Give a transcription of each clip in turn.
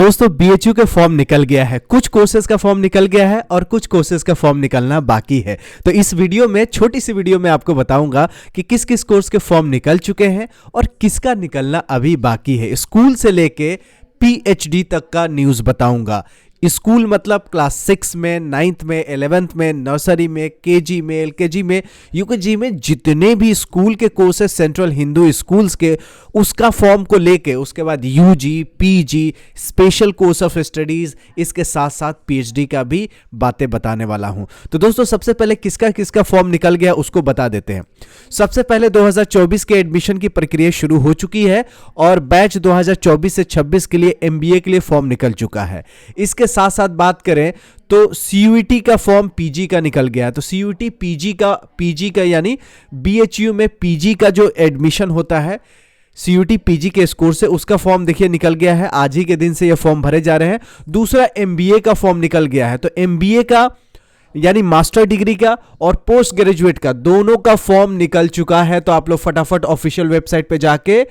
दोस्तों बीएचयू के फॉर्म निकल गया है, कुछ कोर्सेज का फॉर्म निकल गया है और कुछ कोर्सेज का फॉर्म निकलना बाकी है। तो इस वीडियो में, छोटी सी वीडियो में आपको बताऊंगा कि किस किस कोर्स के फॉर्म निकल चुके हैं और किसका निकलना अभी बाकी है। स्कूल से लेके पीएचडी तक का न्यूज़ बताऊंगा। स्कूल मतलब क्लास 6 में, 9th में, 11th में, नर्सरी में, केजी में, एलकेजी में, यूकेजी में जितने भी स्कूल के कोर्सेज सेंट्रल हिंदू स्कूल्स के, उसका फॉर्म को लेके, उसके बाद UG, PG, special course of studies, इसके साथ साथ पीएचडी का भी बातें बताने वाला हूं। तो दोस्तों सबसे पहले किसका किसका फॉर्म निकल गया उसको बता देते हैं। सबसे पहले 2024 के एडमिशन की प्रक्रिया शुरू हो चुकी है और बैच 2024 से 26 के लिए एमबीए के लिए फॉर्म निकल चुका है। इसके साथ साथ बात करें तो सीयूईटी का फॉर्म पीजी का निकल गया है। तो सीयूईटी पीजी का यानी बीएचयू में पीजी का जो एडमिशन होता है सीयूईटी पीजी के स्कोर से, उसका फॉर्म देखिए निकल गया है। आज ही के दिन से ये फॉर्म भरे जा रहे हैं। दूसरा एमबीए का फॉर्म निकल गया है। तो एमबीए का यानी मास्टर डिग्री का और पोस्ट ग्रेजुएट का दोनों का फॉर्म निकल चुका है। तो आप लोग फटाफट ऑफिशियल वेबसाइट पे जाके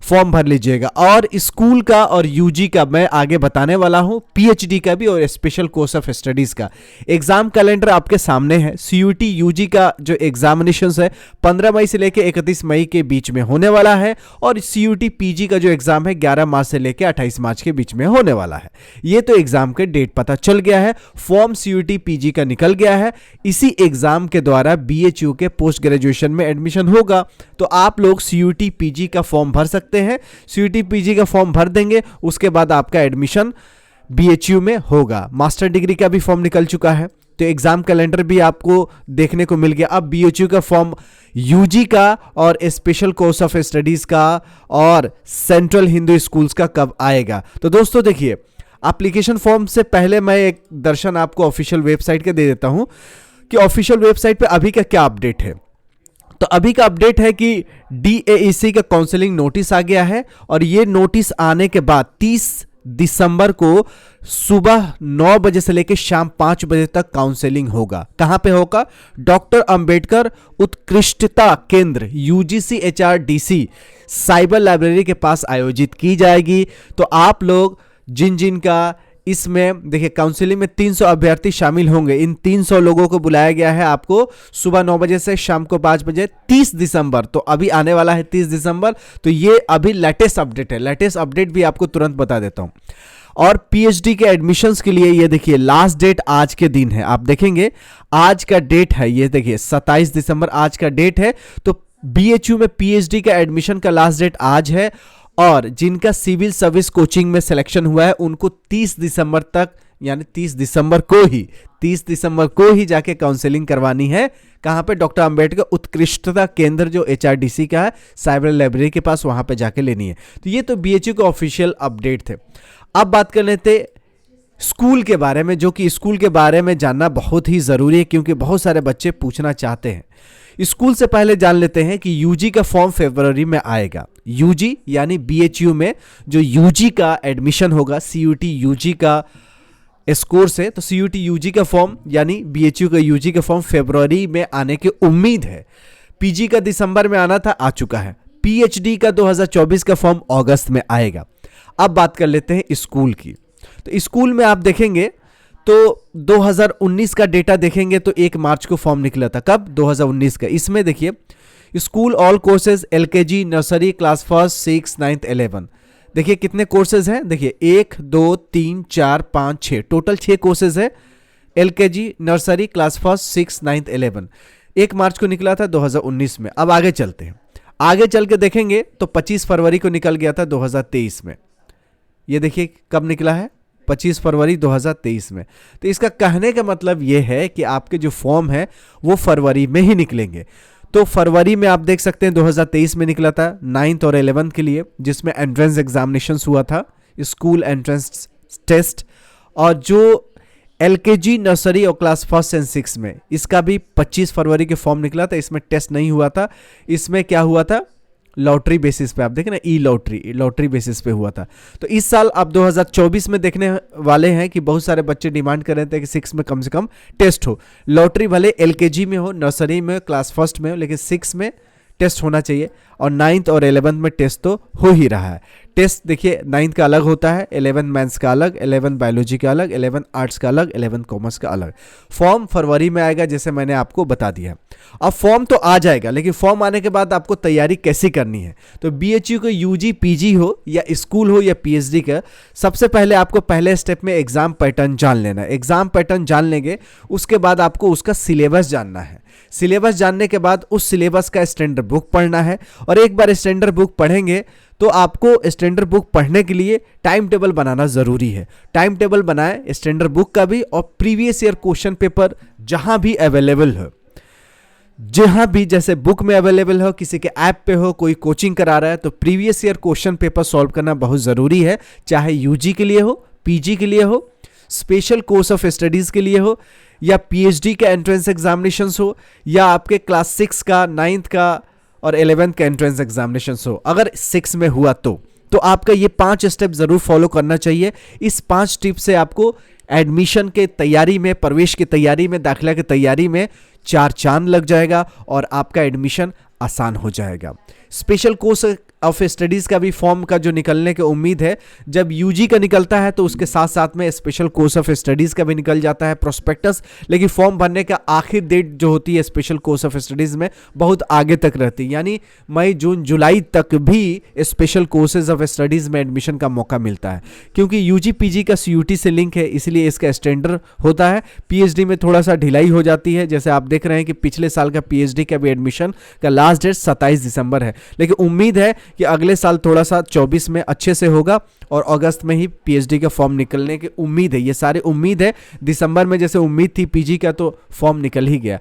फॉर्म भर लीजिएगा। और स्कूल का और यूजी का मैं आगे बताने वाला हूं, पीएचडी का भी और स्पेशल कोर्स ऑफ स्टडीज का। एग्जाम कैलेंडर आपके सामने है। सीयूईटी यूजी का जो एग्जामिनेशंस है 15 मई से लेकर 31 मई के बीच में होने वाला है और सीयूईटी पीजी का जो एग्जाम है 11 मार्च से लेकर 28 मार्च के बीच में होने वाला है। ये तो एग्जाम के डेट पता चल गया है। फॉर्म सीयूईटी पीजी का निकल गया है। इसी एग्जाम के द्वारा बीएचयू के पोस्ट ग्रेजुएशन में एडमिशन होगा। तो आप लोग सीयूईटी पीजी का फॉर्म भर सकते हैं। सीयूईटी पीजी का फॉर्म भर देंगे, उसके बाद आपका एडमिशन बीएचयू में होगा। मास्टर डिग्री का भी फॉर्म निकल चुका है। तो एग्जाम कैलेंडर भी आपको देखने को मिल गया। अब बीएचयू का फॉर्म यूजी का और स्पेशल कोर्स ऑफ स्टडीज का और सेंट्रल हिंदू स्कूल्स का कब आएगा। तो दोस्तों देखिए, एप्लीकेशन फॉर्म से पहले मैं एक दर्शन आपको ऑफिशियल वेबसाइट का दे देता हूं कि ऑफिशियल वेबसाइट पे अभी का क्या अपडेट है। तो अभी का अपडेट है कि डीएईसी का काउंसलिंग नोटिस आ गया है और ये नोटिस आने के बाद 30 दिसंबर को सुबह 9 बजे से लेकर शाम 5 बजे तक काउंसलिंग होगा। कहां पे होगा? डॉक्टर अंबेडकर उत्कृष्टता केंद्र यूजीसी एचआरडीसी साइबर लाइब्रेरी के पास आयोजित की जाएगी। तो आप लोग जिन का इसमें देखिए, काउंसलिंग में 300 अभ्यर्थी शामिल होंगे। इन 300 लोगों को बुलाया गया है आपको सुबह 9 बजे से शाम को 5 बजे 30 दिसंबर। तो अभी आने वाला है 30 दिसंबर। तो ये अभी लेटेस्ट अपडेट है। लेटेस्ट अपडेट भी आपको तुरंत बता देता हूं। और पीएचडी के एडमिशंस के लिए ये देखिए, लास्ट डेट आज के दिन है। आप देखेंगे आज का डेट है, ये देखिए 27 दिसंबर आज का डेट है। तो बीएचयू में पीएचडी का एडमिशन का लास्ट डेट आज है और जिनका सिविल सर्विस कोचिंग में सिलेक्शन हुआ है उनको 30 दिसंबर तक, यानी 30 दिसंबर को ही जाके काउंसलिंग करवानी है। कहां पे? डॉक्टर अंबेडकर उत्कृष्टता केंद्र जो एचआरडीसी का है साइबर लाइब्रेरी के पास, वहां पे जाके लेनी है। तो ये तो बीएचयू के ऑफिशियल अपडेट थे। अब बात कर लेते स्कूल के बारे में, जो कि स्कूल के बारे में जानना बहुत ही जरूरी है क्योंकि बहुत सारे बच्चे पूछना चाहते हैं। स्कूल से पहले जान लेते हैं कि यूजी का फॉर्म फरवरी में आएगा। यूजी यानी बीएचयू में जो यूजी का एडमिशन होगा सीयूईटी यूजी का स्कोर से, तो सीयूईटी यूजी का फॉर्म यानी बीएचयू का यूजी का फॉर्म फरवरी में आने की उम्मीद है। पीजी का दिसंबर में आना था, आ चुका है। पीएचडी का 2024 का फॉर्म अगस्त में आएगा। अब बात कर लेते हैं स्कूल की। तो स्कूल में आप देखेंगे तो 2019 का डेटा देखेंगे तो 1 मार्च को फॉर्म निकला था। कब? 2019 का। इसमें देखिए, school all courses LKG nursery class 1, 6, 9, 11। देखिए कितने कोर्सेज हैं। देखिए 1, 2, 3, 4, 5, 6, टोटल 6 कोर्सेज है। एलकेजी नर्सरी क्लास 1, 6, 9, 11 1 मार्च को निकला था 2019 में। अब आगे चलते हैं। आगे चल के देखेंगे तो 25 फरवरी को निकल गया था 2023 में। ये देखिए कब निकला है? 25 फरवरी 2023 में। तो इसका कहने का मतलब यह है कि आपके जो फॉर्म है वो फरवरी में ही निकलेंगे। तो फरवरी में आप देख सकते हैं 2023 में निकला था 9th और 11th के लिए, जिसमें एंट्रेंस एग्जामिनेशंस हुआ था, स्कूल एंट्रेंस टेस्ट। और जो एलकेजी नर्सरी और क्लास 1 एंड 6 में, इसका भी 25 फरवरी के फॉर्म निकला था। इसमें टेस्ट नहीं हुआ था। इसमें क्या हुआ था? लॉटरी बेसिस पे, आप देखें ना, लॉटरी बेसिस पे हुआ था। तो इस साल आप 2024 में देखने वाले हैं कि बहुत सारे बच्चे डिमांड कर रहे थे कि 6 में कम से कम टेस्ट हो। लॉटरी भले एलकेजी में हो, नर्सरी में, क्लास 1 में हो, लेकिन 6 में टेस्ट होना चाहिए। और 9th और 11th में टेस्ट तो हो ही रहा है। टेस्ट देखिए 9th का अलग होता है, 11 मैथ्स का अलग, 11 बायोलॉजी का अलग, 11 आर्ट्स का अलग, 11 कॉमर्स का अलग। फॉर्म फरवरी में आएगा जैसे मैंने आपको बता दिया। अब फॉर्म तो आ जाएगा, लेकिन फॉर्म आने के बाद आपको तैयारी कैसे करनी है। तो बीएचयू का यूजी पीजी हो या स्कूल हो या पीएचडी का, सबसे पहले आपको पहले स्टेप में एग्जाम पैटर्न जान लेना है। एग्जाम पैटर्न जान लेंगे, उसके बाद आपको उसका सिलेबस जानना है। सिलेबस जानने के बाद उस सिलेबस का स्टैंडर्ड बुक पढ़ना है, और एक बार स्टैंडर्ड बुक पढ़ेंगे तो आपको स्टैंडर्ड बुक पढ़ने के लिए टाइम टेबल बनाना जरूरी है। टाइम टेबल बनाएं स्टैंडर्ड बुक का भी, और प्रीवियस ईयर क्वेश्चन पेपर जहां भी अवेलेबल हो, जहां भी जैसे बुक में अवेलेबल हो, किसी के ऐप पे हो, कोई कोचिंग करा रहा है, तो previous year question paper solve करना बहुत जरूरी है। चाहे यूजी के लिए हो, पीजी के लिए हो, स्पेशल कोर्स ऑफ स्टडीज के लिए हो, या पीएचडी का एंट्रेंस एग्जामिनेशंस हो, या आपके क्लास 6 का, 9th का और 11th का एंट्रेंस एग्जामिनेशंस हो। अगर 6 में हुआ तो आपका ये 5 स्टेप जरूर फॉलो करना चाहिए। इस 5 टिप से आपको एडमिशन के तैयारी में, प्रवेश की तैयारी में, दाखिला की तैयारी में 4 चांद लग जाएगा और आपका एडमिशन आसान हो जाएगा। स्पेशल कोर्स ऑफ स्टडीज का भी फॉर्म का जो निकलने की उम्मीद है, जब यूजी का निकलता है तो उसके साथ साथ में स्पेशल कोर्स ऑफ स्टडीज का भी निकल जाता है प्रोस्पेक्टस। लेकिन फॉर्म भरने का आखिर डेट जो होती है स्पेशल कोर्स ऑफ स्टडीज में बहुत आगे तक रहती है, यानी मई जून जुलाई तक भी स्पेशल कोर्सेज ऑफ स्टडीज में एडमिशन का मौका मिलता है। क्योंकि यूजी पीजी का सीयूटी से लिंक है, इसलिए इसका स्टैंडर्ड होता है। पीएचडी में थोड़ा सा ढिलाई हो जाती है, जैसे आप देख रहे हैं कि पिछले साल का पीएचडी का भी एडमिशन का लास्ट डेट 27 दिसंबर है। लेकिन उम्मीद है कि अगले साल थोड़ा सा 24 में अच्छे से होगा, और अगस्त में ही पीएचडी का फॉर्म निकलने की उम्मीद है। ये सारी उम्मीद है। दिसंबर में जैसे उम्मीद थी पीजी का, तो फॉर्म निकल ही गया।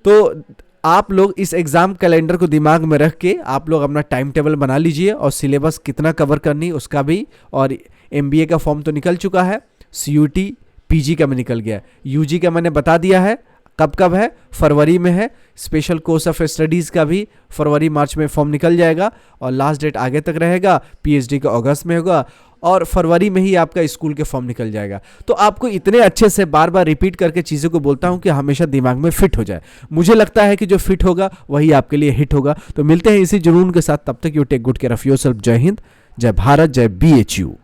तो आप लोग इस एग्जाम कैलेंडर को दिमाग में रख के आप लोग अपना टाइम टेबल बना लीजिए, और सिलेबस कितना कवर करनी उसका भी। और एमबीए का फॉर्म तो निकल चुका है, सीयूटी पीजी का भी निकल गया, यूजी का मैंने बता दिया है कब है, फरवरी में है। स्पेशल कोर्स ऑफ स्टडीज़ का भी फरवरी मार्च में फॉर्म निकल जाएगा, और लास्ट डेट आगे तक रहेगा। पीएचडी का अगस्त में होगा, और फरवरी में ही आपका स्कूल के फॉर्म निकल जाएगा। तो आपको इतने अच्छे से बार बार रिपीट करके चीज़ों को बोलता हूं कि हमेशा दिमाग में फिट हो जाए। मुझे लगता है कि जो फिट होगा वही आपके लिए हिट होगा। तो मिलते हैं इसी जुनून के साथ, तब तक you take good care of yourself. जय हिंद, जय भारत, जय बीएचयू।